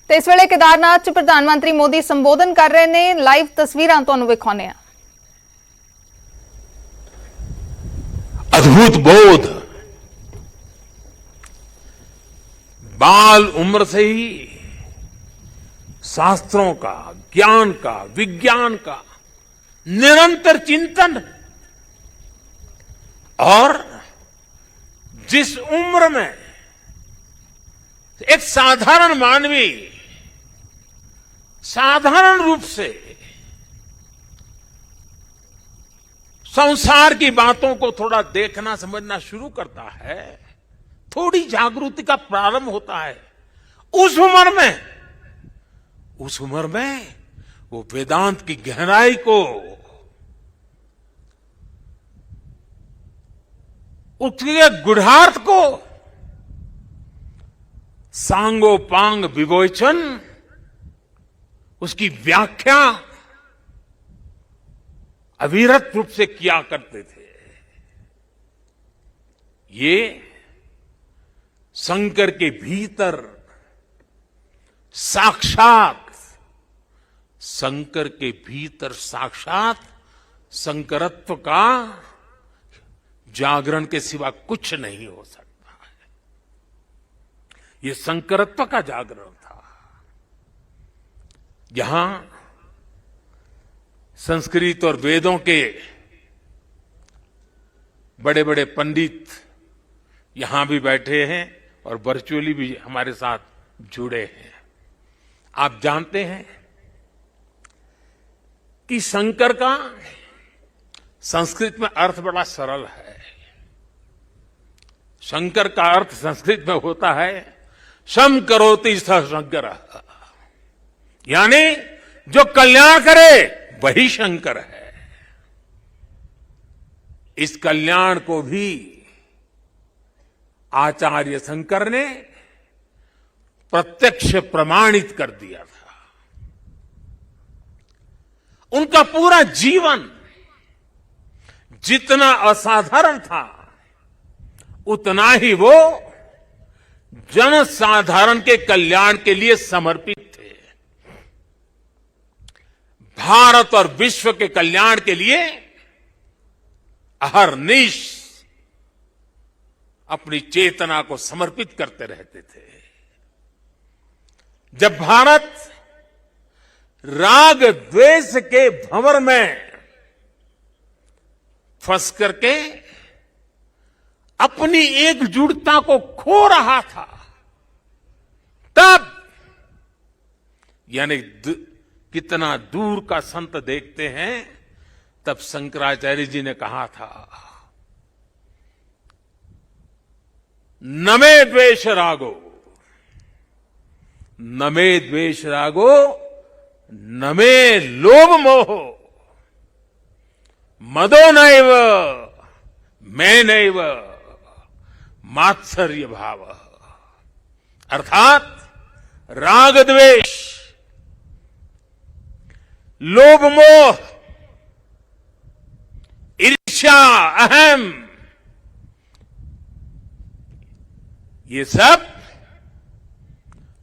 ਤੇ ਇਸ ਵੇਲੇ केदारनाथ च प्रधानमंत्री मोदी संबोधन कर रहे ने। लाइव तस्वीरां तुहानू विखाउने आ। अद्भुत बोध बाल उम्र से ही शास्त्रों का, ज्ञान का, विज्ञान का निरंतर चिंतन, और जिस उम्र में एक साधारण मानवी साधारण रूप से संसार की बातों को थोड़ा देखना समझना शुरू करता है, थोड़ी जागृति का प्रारंभ होता है, उस उम्र में वो वेदांत की गहराई को, उसके गुढ़ार्थ को सांगोपांग विवेचन, उसकी व्याख्या अविरत रूप से किया करते थे। ये शंकर के भीतर साक्षात शंकरत्व का जागरण के सिवा कुछ नहीं हो सकता है। ये शंकरत्व का जागरण था, जहां संस्कृत और वेदों के बड़े बड़े पंडित यहां भी बैठे हैं और वर्चुअली भी हमारे साथ जुड़े हैं। आप जानते हैं कि शंकर का संस्कृत में अर्थ बड़ा सरल है। शंकर का अर्थ संस्कृत में होता है शम करोति स शंकर, यानी जो कल्याण करे वही शंकर है। इस कल्याण को भी आचार्य शंकर ने प्रत्यक्ष प्रमाणित कर दिया था। उनका पूरा जीवन जितना असाधारण था, उतना ही वो जनसाधारण के कल्याण के लिए समर्पित थे। भारत और विश्व के कल्याण के लिए अहर्निश अपनी चेतना को समर्पित करते रहते थे। जब भारत राग द्वेष के भंवर में फंस करके अपनी एकजुटता को खो रहा था, तब यानी कितना दूर का संत देखते हैं, तब शंकराचार्य जी ने कहा था, न मे द्वेष रागो, न मे द्वेष रागो, न मे लोभ मोहो, मदो नैव मैं नैव मात्सर्य भाव। अर्थात राग द्वेष, लोभ मोह, ईर्ष्या, अहम, ये सब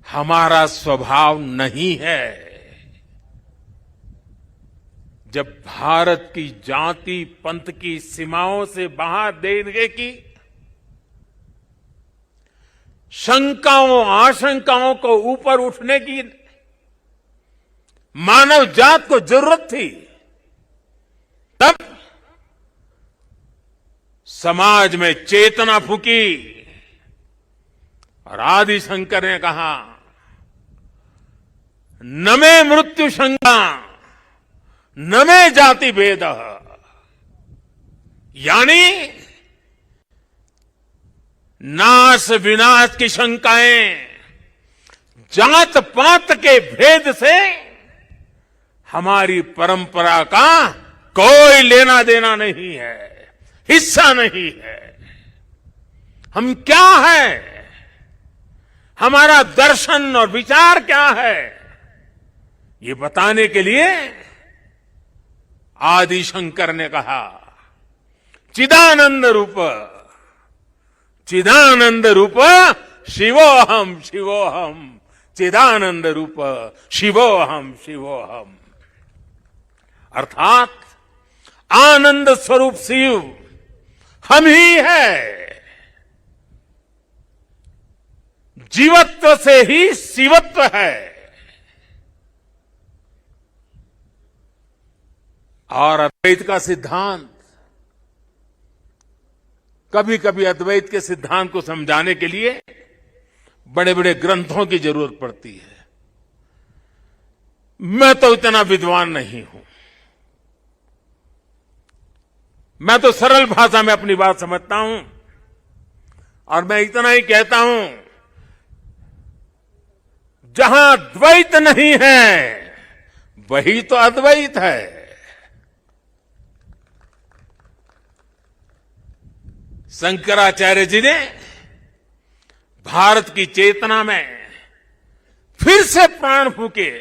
हमारा स्वभाव नहीं है। जब भारत की जाति पंथ की सीमाओं से बाहर देने की शंकाओं आशंकाओं को ऊपर उठने की मानव जात को जरूरत थी, तब समाज में चेतना फूकी और आदि शंकर ने कहा, न मे मृत्यु शंका न मे जाति भेद, यानी नाश विनाश की शंकाएं जात पात के भेद से हमारी परंपरा का कोई लेना देना नहीं है, हिस्सा नहीं है। हम क्या है, हमारा दर्शन और विचार क्या है, ये बताने के लिए आदि शंकर ने कहा, चिदानंद रूप शिवोहम शिवोहम चिदानंद रूप शिवोहम शिवोहम। अर्थात आनंद स्वरूप शिव हम ही है। जीवत्व से ही शिवत्व है। और अद्वैत का सिद्धांत, कभी कभी अद्वैत के सिद्धांत को समझाने के लिए बड़े बड़े ग्रंथों की जरूरत पड़ती है। मैं तो इतना विद्वान नहीं हूं। मैं तो सरल भाषा में अपनी बात समझता हूं और मैं इतना ही कहता हूं, जहां द्वैत नहीं है वही तो अद्वैत है। शंकराचार्य जी ने भारत की चेतना में फिर से प्राण फूके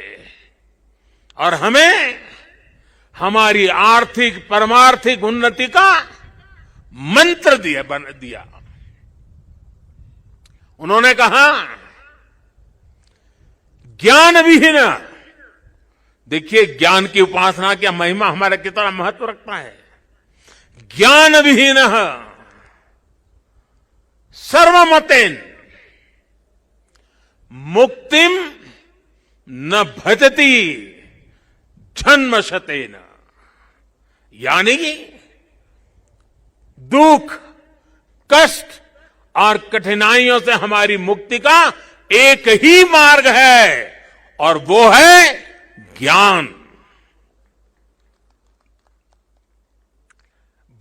और हमें हमारी आर्थिक परमार्थिक उन्नति का मंत्र दिया। उन्होंने कहा, ज्ञान विहीन, देखिए ज्ञान की उपासना की महिमा हमारा कितना महत्व रखता है। ज्ञान विहीन सर्वमतेन मुक्तिम न भजति जन्मशतेन। यानी दुख, कष्ट और कठिनाइयों से हमारी मुक्ति का एक ही मार्ग है और वो है ज्ञान।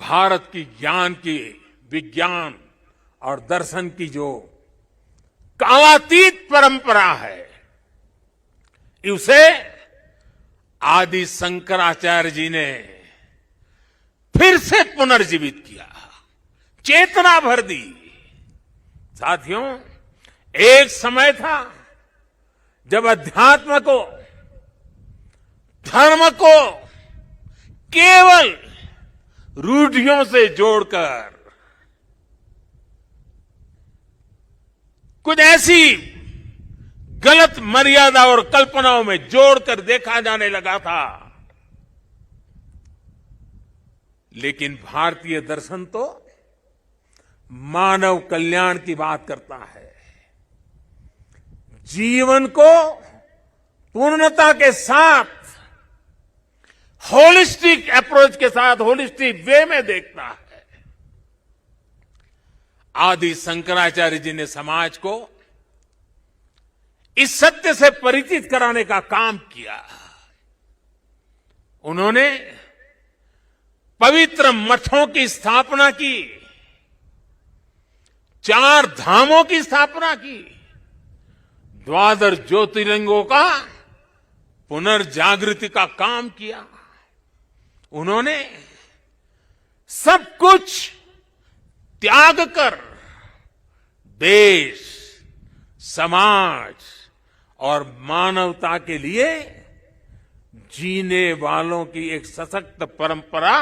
भारत की ज्ञान की, विज्ञान और दर्शन की जो कालातीत परंपरा है, उसे आदि शंकराचार्य जी ने फिर से पुनर्जीवित किया, चेतना भर दी। साथियों, एक समय था जब अध्यात्म को, धर्म को केवल रूढ़ियों से जोड़कर, कुछ ऐसी गलत मर्यादा और कल्पनाओं में जोड़कर देखा जाने लगा था। लेकिन भारतीय दर्शन तो मानव कल्याण की बात करता है। जीवन को पूर्णता के साथ, होलिस्टिक अप्रोच के साथ, होलिस्टिक वे में देखता है। आदि शंकराचार्य जी ने समाज को इस सत्य से परिचित कराने का काम किया। उन्होंने पवित्र मठों की स्थापना की, 4 धामों की स्थापना की, 12 ज्योतिर्लिंगों का पुनर्जागृति का काम किया। उन्होंने सब कुछ त्याग कर देश, समाज और मानवता के लिए जीने वालों की एक सशक्त परंपरा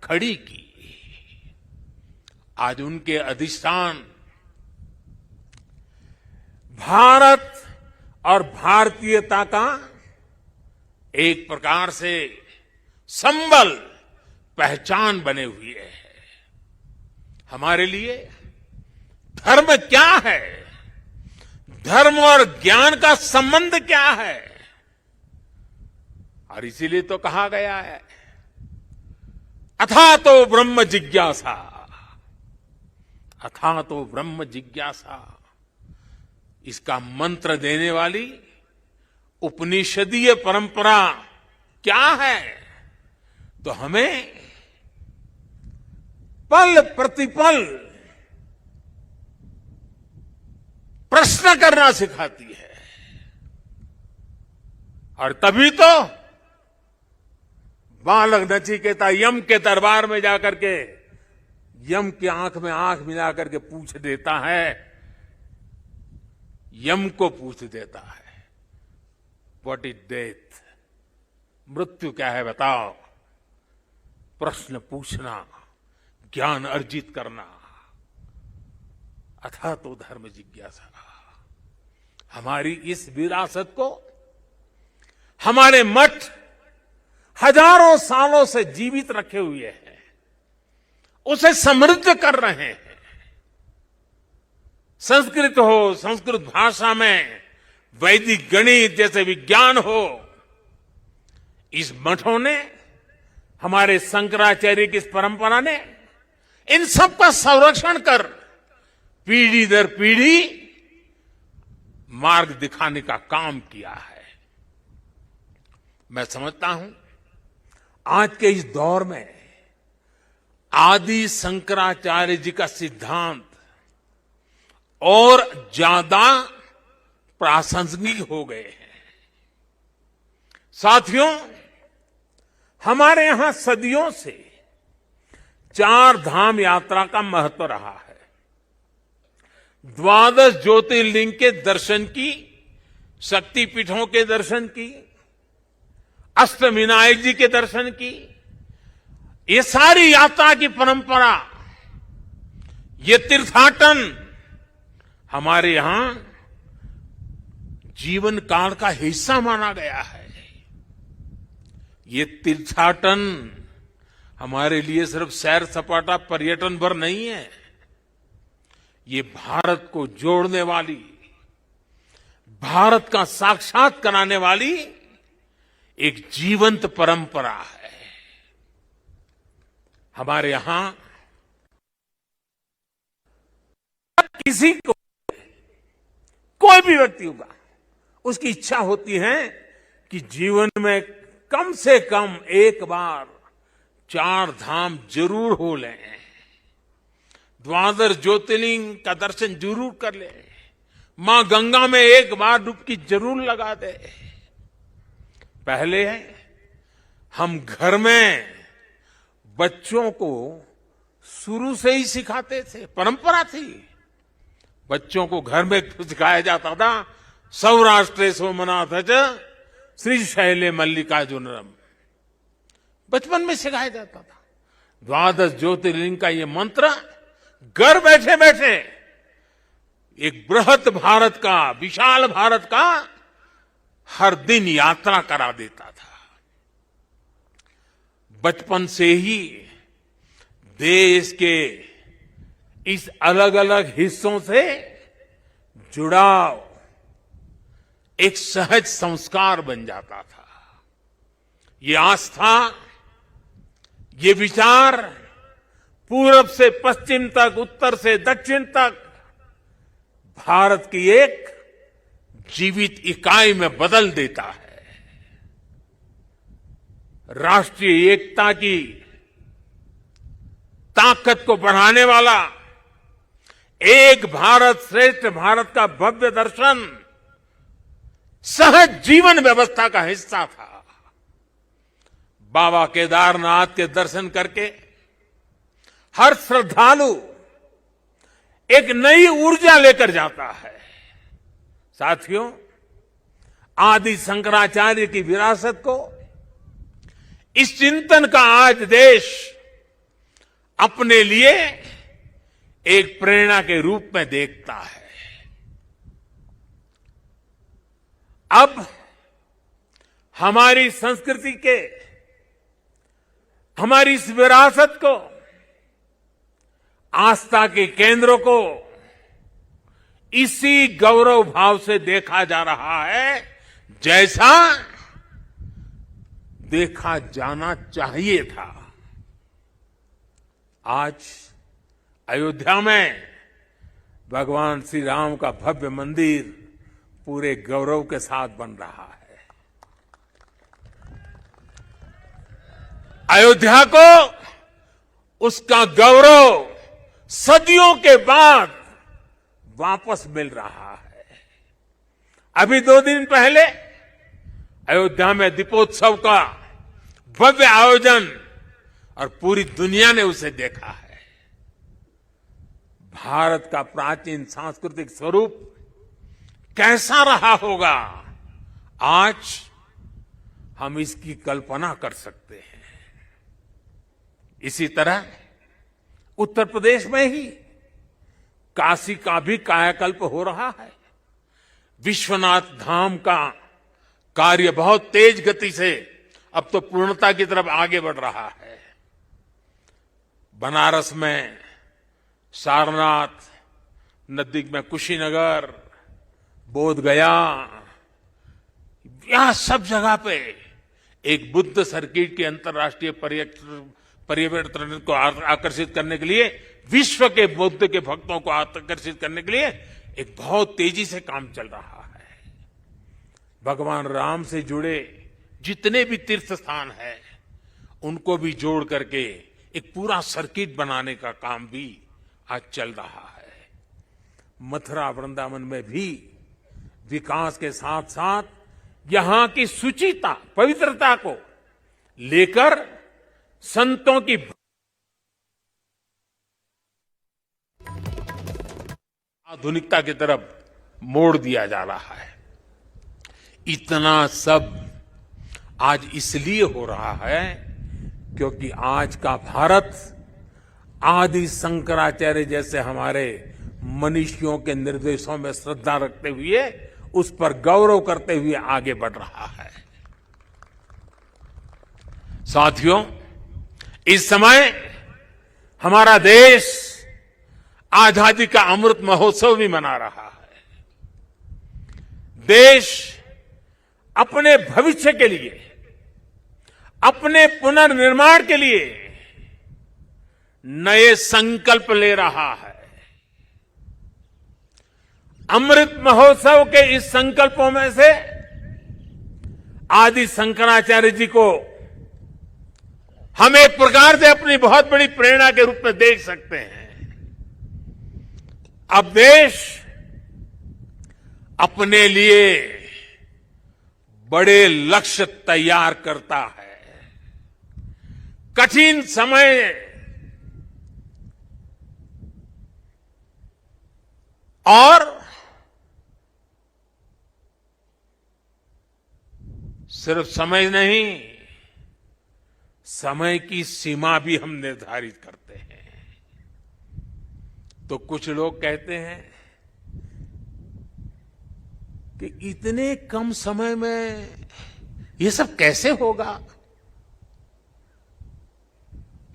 खड़ी की। आज उनके अधिष्ठान भारत और भारतीयता का एक प्रकार से संबल, पहचान बने हुए हैं। हमारे लिए धर्म क्या है, धर्म और ज्ञान का संबंध क्या है। और इसीलिए तो कहा गया है, अथा तो ब्रह्म जिज्ञासा, अथा तो ब्रह्म जिज्ञासा। इसका मंत्र देने वाली उपनिषदीय परंपरा क्या है? तो हमें पल प्रतिपल प्रश्न करना सिखाती है। और तभी तो बालक नचिकेता यम के दरबार में जाकर के यम की आंख में आंख मिलाकर के पूछ देता है, यम को पूछ देता है, व्हाट इज डेथ? मृत्यु क्या है बताओ। प्रश्न पूछना, ज्ञान अर्जित करना, अथा तो धर्म जिज्ञासा। हमारी इस विरासत को हमारे मठ हजारों सालों से जीवित रखे हुए हैं, उसे समृद्ध कर रहे हैं। संस्कृत हो, संस्कृत भाषा में वैदिक गणित जैसे विज्ञान हो, इस मठों ने, हमारे शंकराचार्य की इस परंपरा ने इन सब का संरक्षण कर पीढ़ी दर पीढ़ी मार्ग दिखाने का काम किया है। मैं समझता हूं आज के इस दौर में आदि शंकराचार्य जी का सिद्धांत और ज्यादा प्रासंगिक हो गए हैं। साथियों, हमारे यहां सदियों से 4 धाम यात्रा का महत्व रहा है। 12 ज्योतिर्लिंग के दर्शन की, शक्तिपीठों के दर्शन की, अष्टविनायक जी के दर्शन की, ये सारी यात्रा की परंपरा, ये तीर्थाटन हमारे यहां जीवन काल का हिस्सा माना गया है। ये तीर्थाटन हमारे लिए सिर्फ सैर सपाटा पर्यटन भर नहीं है, ये भारत को जोड़ने वाली, भारत का साक्षात कराने वाली एक जीवंत परंपरा है। हमारे यहां किसी को, कोई भी व्यक्ति होगा, उसकी इच्छा होती है कि जीवन में कम से कम एक बार 4 धाम जरूर हो लें, 12 ज्योतिर्लिंग का दर्शन जरूर कर ले, मां गंगा में एक बार डुबकी जरूर लगा दे। पहले हम घर में बच्चों को शुरू से ही सिखाते थे, परंपरा थी। बच्चों को घर में सिखाया जाता था, सौराष्ट्रे सोमनाथ च श्रीशैले मल्लिकार्जुनम, बचपन में सिखाया जाता था। 12 ज्योतिर्लिंग का ये मंत्र घर बैठे बैठे एक बृहत भारत का, विशाल भारत का हर दिन यात्रा करा देता था। बचपन से ही देश के इस अलग अलग हिस्सों से जुड़ाव एक सहज संस्कार बन जाता था। ये आस्था, ये विचार पूरब से पश्चिम तक, उत्तर से दक्षिण तक भारत की एक जीवित इकाई में बदल देता है। राष्ट्रीय एकता की ताकत को बढ़ाने वाला एक भारत श्रेष्ठ भारत का भव्य दर्शन सहज जीवन व्यवस्था का हिस्सा था। बाबा केदारनाथ के दर्शन करके हर श्रद्धालु एक नई ऊर्जा लेकर जाता है। साथियों, आदि शंकराचार्य की विरासत को, इस चिंतन का आज देश अपने लिए एक प्रेरणा के रूप में देखता है। अब हमारी संस्कृति के, हमारी इस विरासत को, आस्था के केंद्रों को इसी गौरव भाव से देखा जा रहा है जैसा देखा जाना चाहिए था। आज अयोध्या में भगवान श्री राम का भव्य मंदिर पूरे गौरव के साथ बन रहा है। अयोध्या को उसका गौरव सदियों के बाद वापस मिल रहा है। अभी 2 दिन पहले अयोध्या में दीपोत्सव का भव्य आयोजन, और पूरी दुनिया ने उसे देखा है। भारत का प्राचीन सांस्कृतिक स्वरूप कैसा रहा होगा, आज हम इसकी कल्पना कर सकते हैं। इसी तरह उत्तर प्रदेश में ही काशी का भी कायाकल्प हो रहा है। विश्वनाथ धाम का कार्य बहुत तेज गति से अब तो पूर्णता की तरफ आगे बढ़ रहा है। बनारस में सारनाथ, नजदीक में कुशीनगर, बोध गया, यहां सब जगह पे एक बुद्ध सर्किट के अंतर्राष्ट्रीय पर्यटन को आकर्षित करने के लिए, विश्व के बुद्ध के भक्तों को आकर्षित करने के लिए एक बहुत तेजी से काम चल रहा है। भगवान राम से जुड़े जितने भी तीर्थ स्थान हैं, उनको भी जोड़ करके एक पूरा सर्किट बनाने का काम भी आज चल रहा है। मथुरा वृंदावन में भी विकास के साथ साथ यहां की शुचिता, पवित्रता को लेकर संतों की आधुनिकता की तरफ मोड़ दिया जा रहा है। इतना सब आज इसलिए हो रहा है क्योंकि आज का भारत आदि शंकराचार्य जैसे हमारे मनीषियों के निर्देशों में श्रद्धा रखते हुए, उस पर गौरव करते हुए आगे बढ़ रहा है। साथियों, इस समय हमारा देश आजादी का अमृत महोत्सव भी मना रहा है। देश अपने भविष्य के लिए, अपने पुनर्निर्माण के लिए नए संकल्प ले रहा है। अमृत महोत्सव के इस संकल्पों में से आदि शंकराचार्य जी को हम एक प्रकार से अपनी बहुत बड़ी प्रेरणा के रूप में देख सकते हैं। अब देश अपने लिए बड़े लक्ष्य तैयार करता है। कठिन समय और सिर्फ समय नहीं, समय की सीमा भी हम निर्धारित करते हैं। तो कुछ लोग कहते हैं कि इतने कम समय में ये सब कैसे होगा।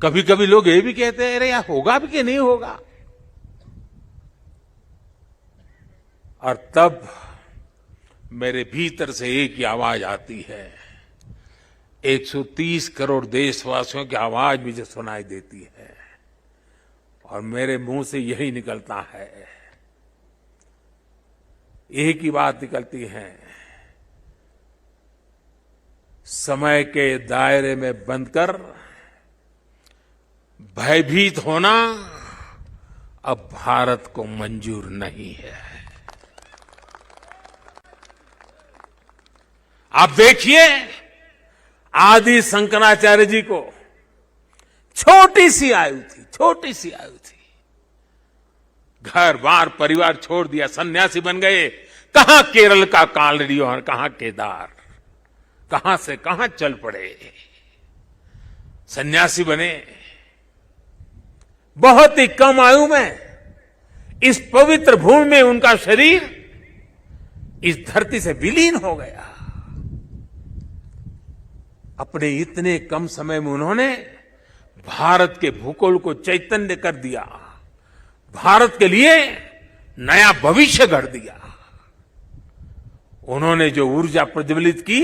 कभी कभी लोग ये भी कहते हैं, अरे यार होगा भी कि नहीं होगा। और तब मेरे भीतर से एक ही आवाज आती है, 130 करोड़ देशवासियों की आवाज मुझे सुनाई देती है, और मेरे मुंह से यही निकलता है, एक ही बात निकलती है, समय के दायरे में बंधकर भयभीत होना अब भारत को मंजूर नहीं है। आप देखिए, आदि शंकराचार्य जी को छोटी सी आयु थी, घर बार परिवार छोड़ दिया, सन्यासी बन गए। कहां केरल का कालड़ी और कहां केदार, कहां से कहां चल पड़े, सन्यासी बने। बहुत ही कम आयु में इस पवित्र भूमि में उनका शरीर इस धरती से विलीन हो गया। अपने इतने कम समय में उन्होंने भारत के भूगोल को चैतन्य कर दिया, भारत के लिए नया भविष्य गढ़ दिया। उन्होंने जो ऊर्जा प्रज्वलित की,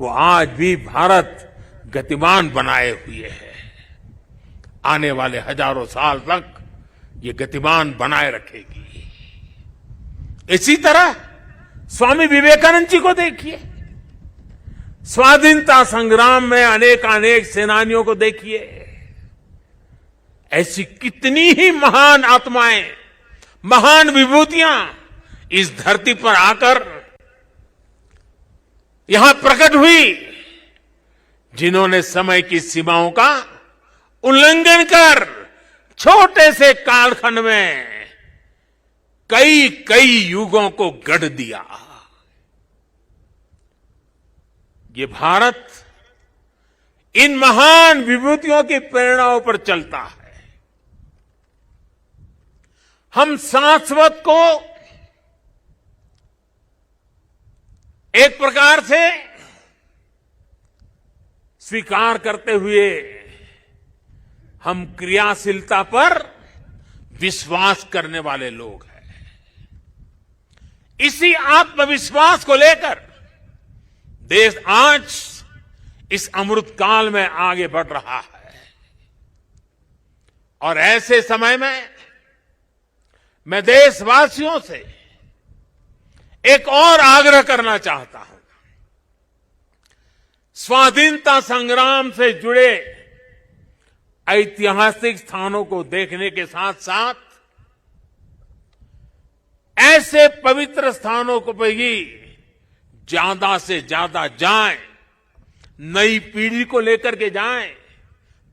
वो आज भी भारत गतिमान बनाए हुए है। आने वाले हजारों साल तक ये गतिमान बनाए रखेगी। इसी तरह स्वामी विवेकानंद जी को देखिए, स्वाधीनता संग्राम में अनेक सेनानियों को देखिए। ऐसी कितनी ही महान आत्माएं, महान विभूतियां इस धरती पर आकर यहां प्रकट हुई, जिन्होंने समय की सीमाओं का उल्लंघन कर छोटे से कालखंड में कई युगों को गढ़ दिया। ये भारत इन महान विभूतियों की प्रेरणाओं पर चलता है। हम शाश्वत को एक प्रकार से स्वीकार करते हुए हम क्रियाशीलता पर विश्वास करने वाले लोग हैं। इसी आत्मविश्वास को लेकर देश आज इस अमृत काल में आगे बढ़ रहा है। और ऐसे समय में मैं देशवासियों से एक और आग्रह करना चाहता हूं। स्वाधीनता संग्राम से जुड़े ऐतिहासिक स्थानों को देखने के साथ साथ ऐसे पवित्र स्थानों को भी ज्यादा से ज्यादा जाएं, नई पीढ़ी को लेकर के जाएं,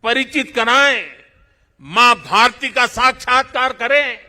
परिचित कराएं, मां भारती का साक्षात्कार करें।